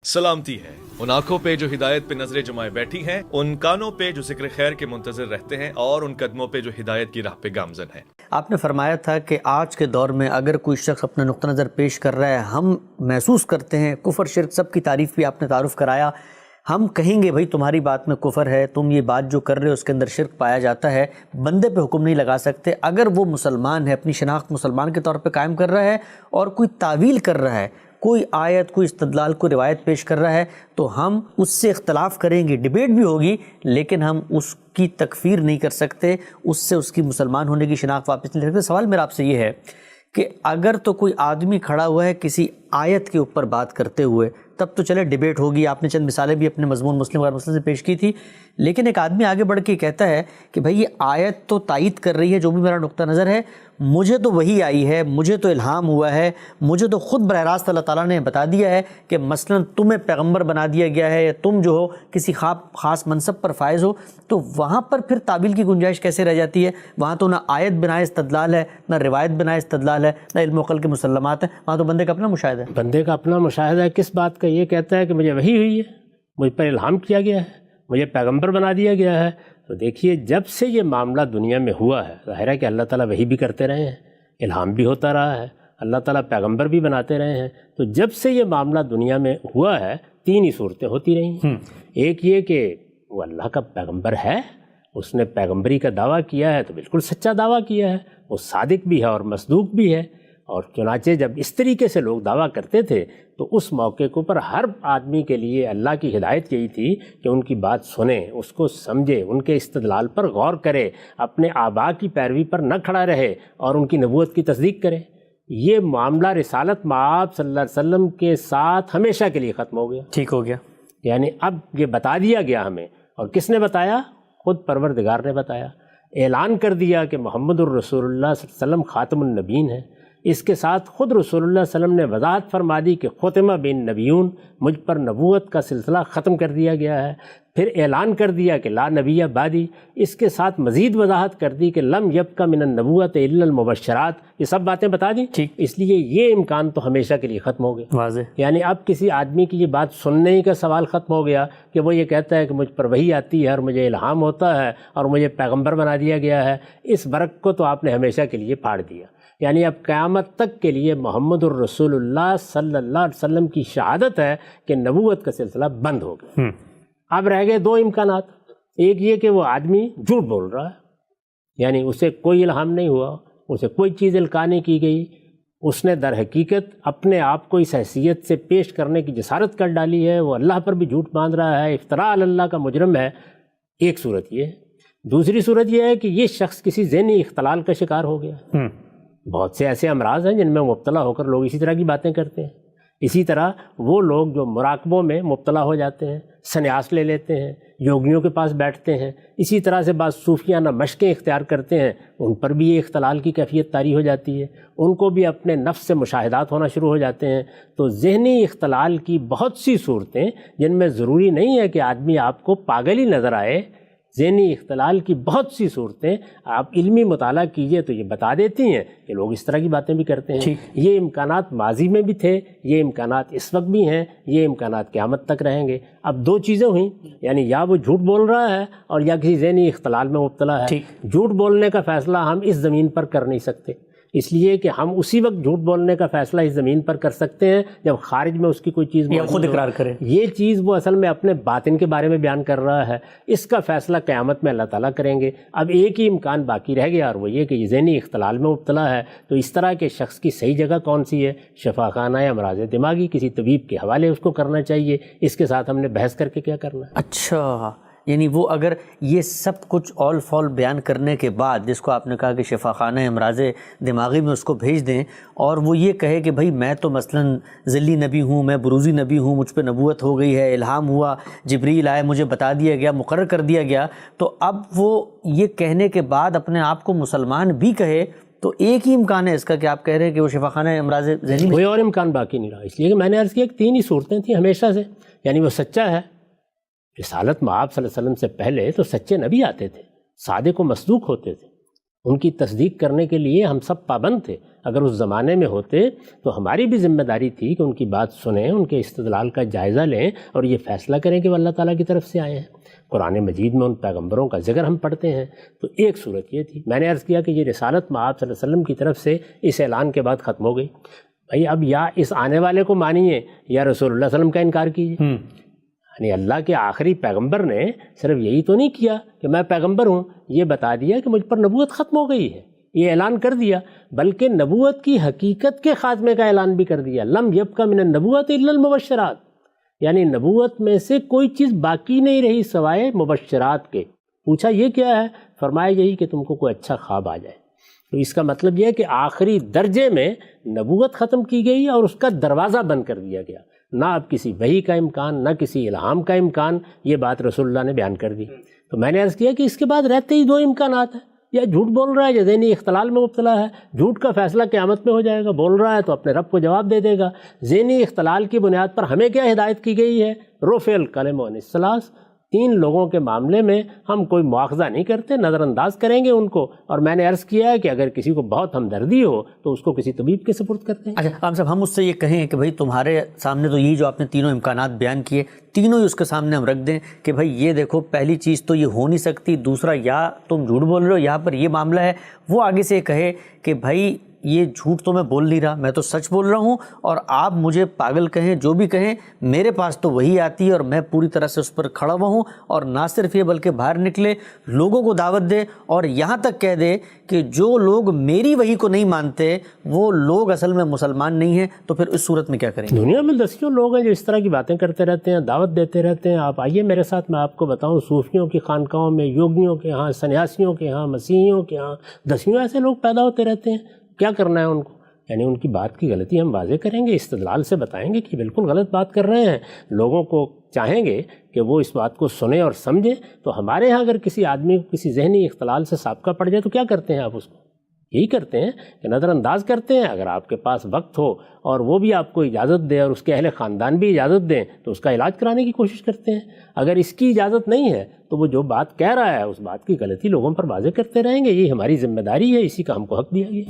سلامتی ہے ان آنکھوں پہ جو ہدایت پہ نظریں جمائے بیٹھی ہیں، ان کانوں پہ جو ذکر خیر کے منتظر رہتے ہیں، اور ان قدموں پہ جو ہدایت کی راہ پہ گامزن ہیں۔ آپ نے فرمایا تھا کہ آج کے دور میں اگر کوئی شخص اپنا نقطہ نظر پیش کر رہا ہے، ہم محسوس کرتے ہیں کفر شرک سب کی تعریف بھی آپ نے تعارف کرایا، ہم کہیں گے بھائی تمہاری بات میں کفر ہے، تم یہ بات جو کر رہے ہو اس کے اندر شرک پایا جاتا ہے، بندے پہ حکم نہیں لگا سکتے۔ اگر وہ مسلمان ہے، اپنی شناخت مسلمان کے طور پہ قائم کر رہا ہے اور کوئی تعویل کر رہا ہے، کوئی آیت، کوئی استدلال، کوئی روایت پیش کر رہا ہے، تو ہم اس سے اختلاف کریں گے، ڈیبیٹ بھی ہوگی، لیکن ہم اس کی تکفیر نہیں کر سکتے، اس سے اس کی مسلمان ہونے کی شناخت واپس نہیں لے سکتے۔ سوال میرا آپ سے یہ ہے کہ اگر تو کوئی آدمی کھڑا ہوا ہے کسی آیت کے اوپر بات کرتے ہوئے، تب تو چلے ڈیبیٹ ہوگی، آپ نے چند مثالیں بھی اپنے مضمون مسلم غیر مسلم سے پیش کی تھی، لیکن ایک آدمی آگے بڑھ کے کہتا ہے کہ بھائی یہ آیت تو تائید کر رہی ہے جو بھی میرا نقطہ نظر ہے، مجھے تو وہی آئی ہے، مجھے تو الہام ہوا ہے، مجھے تو خود براہ راست اللہ تعالیٰ نے بتا دیا ہے کہ مثلا تمہیں پیغمبر بنا دیا گیا ہے، یا تم جو ہو کسی خاص منصب پر فائز ہو، تو وہاں پر پھر تعبیل کی گنجائش کیسے رہ جاتی ہے؟ وہاں تو نہ آیت بنائے استدلال ہے، نہ روایت بنائے استدلال ہے، نہ علم و عقل کے مسلمات ہیں، وہاں تو بندے کا اپنا مشاہدہ ہے۔ بندے کا اپنا مشاہدہ ہے کس بات کا؟ یہ کہتا ہے کہ مجھے وحی ہوئی ہے، مجھ پر الہام کیا گیا ہے، مجھے پیغمبر بنا دیا گیا ہے۔ تو دیکھیے جب سے یہ معاملہ دنیا میں ہوا ہے، ظاہر ہے کہ اللہ تعالیٰ وحی بھی کرتے رہے ہیں، الہام بھی ہوتا رہا ہے، اللہ تعالیٰ پیغمبر بھی بناتے رہے ہیں۔ تو جب سے یہ معاملہ دنیا میں ہوا ہے، تین ہی صورتیں ہوتی رہی ہیں۔ ایک یہ کہ وہ اللہ کا پیغمبر ہے، اس نے پیغمبری کا دعویٰ کیا ہے تو بالکل سچا دعویٰ کیا ہے، وہ صادق بھی ہے اور مصدوق بھی ہے۔ اور چنانچہ جب اس طریقے سے لوگ دعویٰ کرتے تھے تو اس موقع کے اوپر ہر آدمی کے لیے اللہ کی ہدایت یہی تھی کہ ان کی بات سنیں، اس کو سمجھے، ان کے استدلال پر غور کرے، اپنے آباء کی پیروی پر نہ کھڑا رہے اور ان کی نبوت کی تصدیق کرے۔ یہ معاملہ رسالت مآب صلی اللہ علیہ وسلم کے ساتھ ہمیشہ کے لیے ختم ہو گیا، ٹھیک ہو گیا۔ یعنی اب یہ بتا دیا گیا ہمیں، اور کس نے بتایا؟ خود پروردگار نے بتایا، اعلان کر دیا کہ محمد الرسول اللہ صلی اللہ علیہ وسلم خاتم النبیین ہے۔ اس کے ساتھ خود رسول اللہ صلی اللہ علیہ وسلم نے وضاحت فرما دی کہ ختم بین نبیون، مجھ پر نبوت کا سلسلہ ختم کر دیا گیا ہے۔ پھر اعلان کر دیا کہ لا نبی بعدی، اس کے ساتھ مزید وضاحت کر دی کہ لم یبق من النبوت الا المبشرات، یہ سب باتیں بتا دیں۔ اس لیے یہ امکان تو ہمیشہ کے لیے ختم ہو گیا، واضح۔ یعنی اب کسی آدمی کی یہ بات سننے ہی کا سوال ختم ہو گیا کہ وہ یہ کہتا ہے کہ مجھ پر وحی آتی ہے اور مجھے الہام ہوتا ہے اور مجھے پیغمبر بنا دیا گیا ہے۔ اس برق کو تو آپ نے ہمیشہ کے لیے پھاڑ دیا، یعنی اب قیامت تک کے لیے محمد الرسول اللہ صلی اللہ علیہ وسلم کی شہادت ہے کہ نبوت کا سلسلہ بند ہو گیا۔ اب رہ گئے دو امکانات، ایک یہ کہ وہ آدمی جھوٹ بول رہا ہے، یعنی اسے کوئی الہام نہیں ہوا، اسے کوئی چیز القاء نہیں کی گئی، اس نے در حقیقت اپنے آپ کو اس حیثیت سے پیش کرنے کی جسارت کر ڈالی ہے، وہ اللہ پر بھی جھوٹ باندھ رہا ہے، افتراء علی اللہ کا مجرم ہے۔ ایک صورت یہ ہے۔ دوسری صورت یہ ہے کہ یہ شخص کسی ذہنی اختلال کا شکار ہو گیا۔ بہت سے ایسے امراض ہیں جن میں مبتلا ہو کر لوگ اسی طرح کی باتیں کرتے ہیں۔ اسی طرح وہ لوگ جو مراقبوں میں مبتلا ہو جاتے ہیں، سنیاس لے لیتے ہیں، یوگیوں کے پاس بیٹھتے ہیں، اسی طرح سے بعض صوفیانہ مشقیں اختیار کرتے ہیں، ان پر بھی یہ اختلال کی کیفیت طاری ہو جاتی ہے، ان کو بھی اپنے نفس سے مشاہدات ہونا شروع ہو جاتے ہیں۔ تو ذہنی اختلال کی بہت سی صورتیں جن میں ضروری نہیں ہے کہ آدمی آپ کو پاگل ہی نظر آئے، ذہنی اختلال کی بہت سی صورتیں آپ علمی مطالعہ کیجئے تو یہ بتا دیتی ہیں کہ لوگ اس طرح کی باتیں بھی کرتے ہیں۔ یہ امکانات ماضی میں بھی تھے، یہ امکانات اس وقت بھی ہیں، یہ امکانات قیامت تک رہیں گے۔ اب دو چیزیں ہوئیں، یعنی یا وہ جھوٹ بول رہا ہے اور یا کسی ذہنی اختلال میں مبتلا ہے۔ جھوٹ بولنے کا فیصلہ ہم اس زمین پر کر نہیں سکتے، اس لیے کہ ہم اسی وقت جھوٹ بولنے کا فیصلہ اس زمین پر کر سکتے ہیں جب خارج میں اس کی کوئی چیز خود اقرار کرے۔ یہ چیز وہ اصل میں اپنے باطن کے بارے میں بیان کر رہا ہے، اس کا فیصلہ قیامت میں اللہ تعالیٰ کریں گے۔ اب ایک ہی امکان باقی رہ گیا اور وہ یہ کہ یہ ذہنی اختلال میں مبتلا ہے، تو اس طرح کے شخص کی صحیح جگہ کون سی ہے؟ شفا خانہ امراض دماغی، کسی طبیب کے حوالے اس کو کرنا چاہیے۔ اس کے ساتھ ہم نے بحث کر کے کیا کرنا ہے؟ اچھا، یعنی وہ اگر یہ سب کچھ آل فال بیان کرنے کے بعد، جس کو آپ نے کہا کہ شفا خانہ امراض دماغی میں اس کو بھیج دیں، اور وہ یہ کہے کہ بھائی میں تو مثلاً ذلی نبی ہوں، میں بروزی نبی ہوں، مجھ پہ نبوت ہو گئی ہے، الہام ہوا، جبریل آئے، مجھے بتا دیا گیا، مقرر کر دیا گیا، تو اب وہ یہ کہنے کے بعد اپنے آپ کو مسلمان بھی کہے، تو ایک ہی امکان ہے اس کا کہ آپ کہہ رہے ہیں کہ وہ شفا خانہ امراض ذہنی میں؟ کوئی اور امکان باقی نہیں رہا، اس لیے کہ میں نے عرض کیا کہ تین ہی صورتیں تھیں ہمیشہ سے، یعنی وہ سچا ہے۔ رسالت مآب صلی اللہ علیہ وسلم سے پہلے تو سچے نبی آتے تھے، صادق و مصدوق ہوتے تھے، ان کی تصدیق کرنے کے لیے ہم سب پابند تھے. اگر اس زمانے میں ہوتے تو ہماری بھی ذمہ داری تھی کہ ان کی بات سنیں، ان کے استدلال کا جائزہ لیں اور یہ فیصلہ کریں کہ وہ اللہ تعالیٰ کی طرف سے آئے ہیں. قرآن مجید میں ان پیغمبروں کا ذکر ہم پڑھتے ہیں تو ایک صورت یہ تھی. میں نے عرض کیا کہ یہ رسالت مآب صلی اللہ علیہ وسلم کی طرف سے اس اعلان کے بعد ختم ہو گئی. بھائی اب یا اس آنے والے کو مانیے یا رسول اللہ صلی اللہ علیہ وسلم کا انکار کیجیے. یعنی اللہ کے آخری پیغمبر نے صرف یہی تو نہیں کیا کہ میں پیغمبر ہوں، یہ بتا دیا کہ مجھ پر نبوت ختم ہو گئی ہے، یہ اعلان کر دیا، بلکہ نبوت کی حقیقت کے خاتمے کا اعلان بھی کر دیا. لم یبق من النبوۃ الا المبشرات، یعنی نبوت میں سے کوئی چیز باقی نہیں رہی سوائے مبشرات کے. پوچھا یہ کیا ہے؟ فرمایا یہی کہ تم کو کوئی اچھا خواب آ جائے. تو اس کا مطلب یہ ہے کہ آخری درجے میں نبوت ختم کی گئی اور اس کا دروازہ بند کر دیا گیا. نہ اب کسی وحی کا امکان، نہ کسی الہام کا امکان. یہ بات رسول اللہ نے بیان کر دی. تو میں نے عرض کیا کہ اس کے بعد رہتے ہی دو امکانات ہیں، یا جھوٹ بول رہا ہے یا ذہنی اختلال میں مبتلا ہے. جھوٹ کا فیصلہ قیامت میں ہو جائے گا، بول رہا ہے تو اپنے رب کو جواب دے دے گا. ذہنی اختلال کی بنیاد پر ہمیں کیا ہدایت کی گئی ہے؟ رفع القلم عن الثلاث. 3 لوگوں کے معاملے میں ہم کوئی مواخذہ نہیں کرتے، نظر انداز کریں گے ان کو. اور میں نے عرض کیا ہے کہ اگر کسی کو بہت ہمدردی ہو تو اس کو کسی طبیب کے سپرد کرتے ہیں. اچھا عام صاحب، ہم اس سے یہ کہیں کہ بھائی تمہارے سامنے تو یہ جو آپ نے تینوں امکانات بیان کیے، تینوں ہی اس کے سامنے ہم رکھ دیں کہ بھائی یہ دیکھو، پہلی چیز تو یہ ہو نہیں سکتی، دوسرا یا تم جھوٹ بول رہے ہو، یہاں پر یہ معاملہ ہے. وہ آگے سے یہ کہے کہ بھائی یہ جھوٹ تو میں بول نہیں رہا، میں تو سچ بول رہا ہوں، اور آپ مجھے پاگل کہیں جو بھی کہیں، میرے پاس تو وہی آتی ہے اور میں پوری طرح سے اس پر کھڑا ہوا ہوں. اور نہ صرف یہ بلکہ باہر نکلے، لوگوں کو دعوت دے اور یہاں تک کہہ دے کہ جو لوگ میری وحی کو نہیں مانتے وہ لوگ اصل میں مسلمان نہیں ہیں. تو پھر اس صورت میں کیا کریں؟ دنیا میں دسیوں لوگ ہیں جو اس طرح کی باتیں کرتے رہتے ہیں، دعوت دیتے رہتے ہیں. آپ آئیے میرے ساتھ، میں آپ کو بتاؤں، صوفیوں کی خانقاہوں میں، یوگیوں کے ہاں، سنیاسیوں کے ہاں، مسیحیوں کے ہاں دسیوں ایسے لوگ پیدا ہوتے رہتے ہیں. کیا کرنا ہے ان کو؟ یعنی ان کی بات کی غلطی ہم واضح کریں گے، استدلال سے بتائیں گے کہ بالکل غلط بات کر رہے ہیں. لوگوں کو چاہیں گے کہ وہ اس بات کو سنیں اور سمجھیں. تو ہمارے ہاں اگر کسی آدمی کو کسی ذہنی اختلال سے سابقہ پڑ جائے تو کیا کرتے ہیں آپ؟ اس کو یہی کرتے ہیں کہ نظر انداز کرتے ہیں. اگر آپ کے پاس وقت ہو اور وہ بھی آپ کو اجازت دے اور اس کے اہل خاندان بھی اجازت دیں تو اس کا علاج کرانے کی کوشش کرتے ہیں. اگر اس کی اجازت نہیں ہے تو وہ جو بات کہہ رہا ہے اس بات کی غلطی لوگوں پر واضح کرتے رہیں گے. یہ ہماری ذمہ داری ہے، اسی کا ہم کو حق دیا گیا.